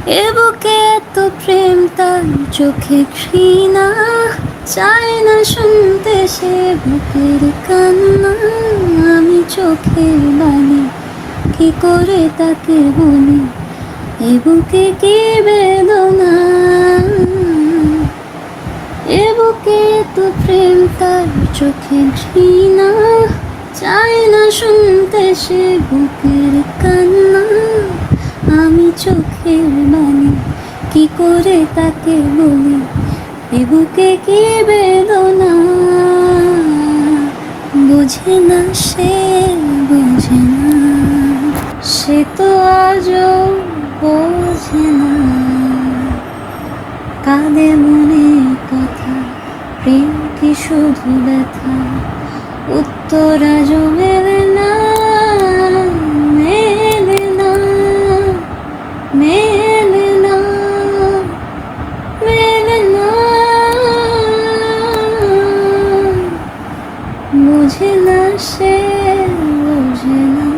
এ বুকে এত প্রেম তার চোখে ঘৃণা, চায় না শুনতে সে বুকের কান্না। আমি চোখের বালি কি করে তাকে বলি, এ বুকে কি বেদনা। এ বুকে এত প্রেম তার চোখে ঘৃণা, চায় না শুনতে সে বুকের কান্না। আমি চোখের বালি কি করে তাকে বলি, এ বুকে কি বেদনা। বোঝে না সে, বোঝে না সে, তো আজও বোঝে না। কাঁদে মনে কথা, প্রেম কি শুধু ব্যথা, উত্তর আজও মেলে না, মেলে না, মেলে না, মেলে না। বোঝে না সে, বোঝে না।